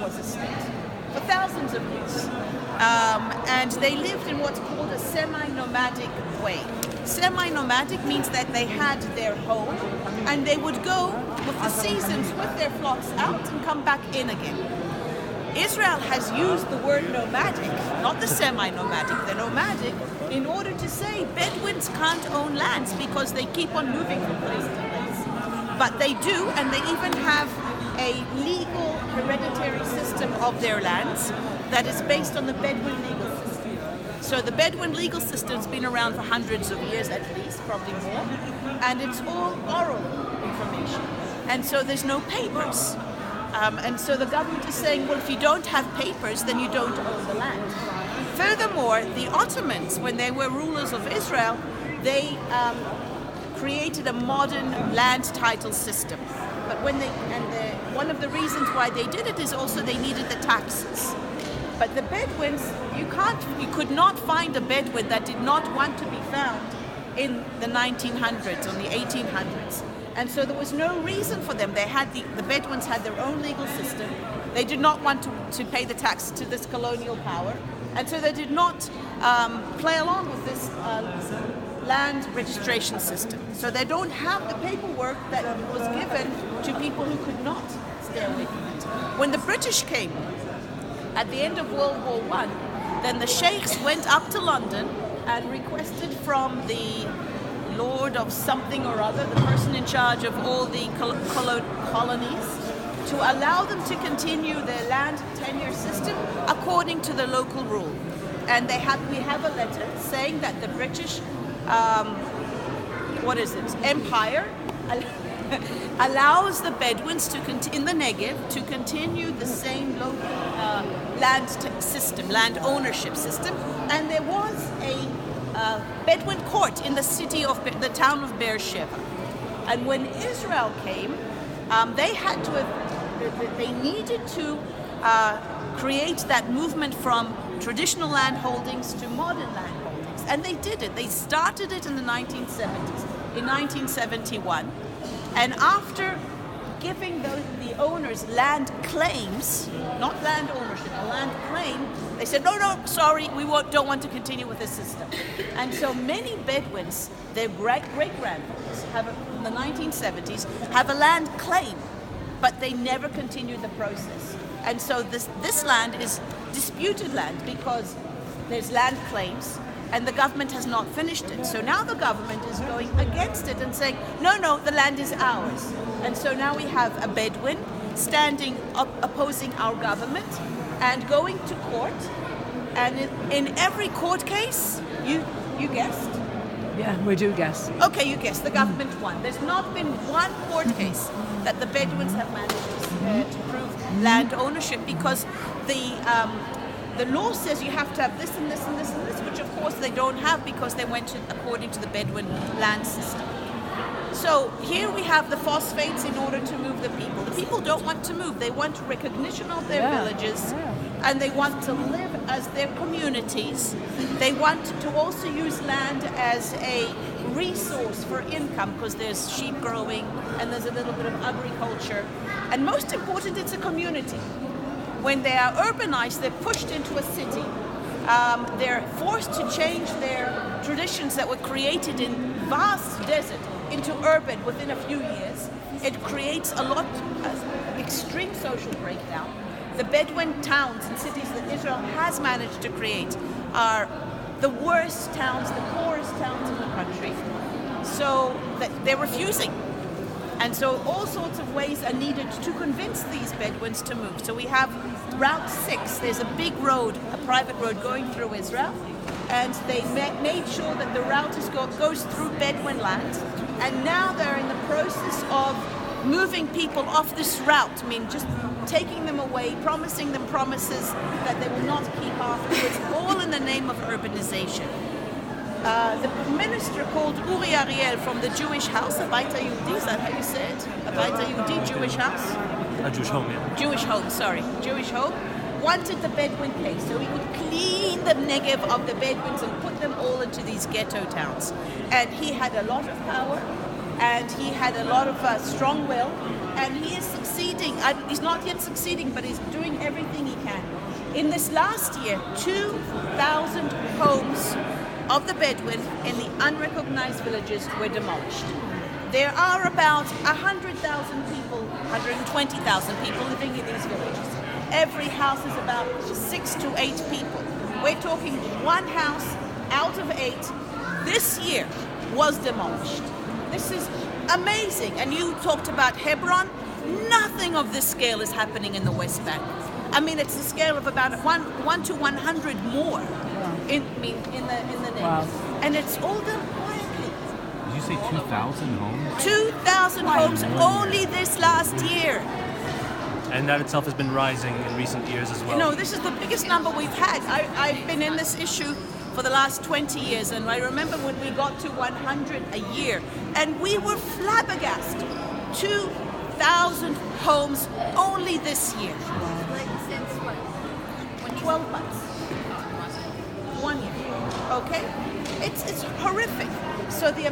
was a state for thousands of years. And they lived in what's called a semi-nomadic way. Semi-nomadic means that they had their home and they would go with the seasons with their flocks out and come back in again. Israel has used the word nomadic, not the semi-nomadic, the nomadic, in order to say Bedouins can't own lands because they keep on moving from place to place. But they do, and they even have a legal hereditary system of their lands that is based on the Bedouin legal system. So the Bedouin legal system's been around for hundreds of years at least, probably more, and it's all oral information. And so there's no papers. And so the government is saying, well, if you don't have papers, then you don't own the land. Furthermore, the Ottomans, when they were rulers of Israel, they created a modern land title system. But one of the reasons why they did it is also they needed the taxes. But the Bedouins, you could not find a Bedouin that did not want to be found in the 1900s or the 1800s. And so there was no reason for them. The Bedouins had their own legal system. They did not want to pay the tax to this colonial power. And so they did not play along with this land registration system. So they don't have the paperwork that was given to people who could not stay away from it. When the British came at the end of World War I, then the sheikhs went up to London and requested from the Lord of something or other, the person in charge of all the colonies, to allow them to continue their land tenure system according to the local rule. And we have a letter saying that the British Empire allows the Bedouins in the Negev to continue the same local land ownership system. And there was a Bedouin court in the town of Beersheba. And when Israel came, they needed to create that movement from traditional land holdings to modern land holdings. And they did it. They started it in the 1970s, in 1971. And after giving the owners land claims, not land ownership, a land claim, they said, no, sorry, we don't want to continue with this system. And so many Bedouins, their great-grandfathers, in the 1970s, have a land claim, but they never continued the process. And so this land is disputed land because there's land claims, and the government has not finished it. So now the government is going against it and saying, no, the land is ours. And so now we have a Bedouin standing up opposing our government and going to court. And in every court case, you guessed? Yeah, we do guess. Okay, you guessed. The government won. There's not been one court case that the Bedouins have managed to prove land ownership because the law says you have to have this and this and this and this, which of course they don't have because they went according to the Bedouin land system. So here we have the phosphates in order to move the people. The people don't want to move. They want recognition of their villages, and they want to live as their communities. They want to also use land as a resource for income because there's sheep growing and there's a little bit of agriculture. And most important, it's a community. When they are urbanized, they're pushed into a city. They're forced to change their traditions that were created in vast desert into urban within a few years. It creates a lot of extreme social breakdown. The Bedouin towns and cities that Israel has managed to create are the worst towns, the poorest towns in the country. So they're refusing. And so all sorts of ways are needed to convince these Bedouins to move. So we have Route 6. There's a big road, a private road going through Israel. And they made sure that the route goes through Bedouin land. And now they're in the process of moving people off this route. I mean, just taking them away, promising them promises that they will not keep afterwards, all in the name of urbanization. The minister called Uri Ariel from the Jewish house, Abait Yehudi, is that how you say it? Abait Yehudi, Jewish house? A Jewish home, yeah. Jewish home, wanted the Bedouin case, so he would clean the Negev of the Bedouins and put them all into these ghetto towns. And he had a lot of power, and he had a lot of strong will, and he is succeeding. He's not yet succeeding, but he's doing everything In this last year, 2,000 homes of the Bedouin in the unrecognized villages were demolished. There are about 100,000 people, 120,000 people living in these villages. Every house is about 6 to 8 people. We're talking one house out of 8 this year was demolished. This is amazing. And you talked about Hebron. Nothing of this scale is happening in the West Bank. I mean, it's the scale of about 1 to 100 more in the Negev. Wow. And it's all done quietly. Did you say 2,000 homes? 2,000 homes only this last year. And that itself has been rising in recent years as well. You know, this is the biggest number we've had. I've been in this issue for the last 20 years, and I remember when we got to 100 a year, and we were flabbergasted. 2,000 homes only this year. Since what? 12 months. 1 year. Okay? It's horrific. So the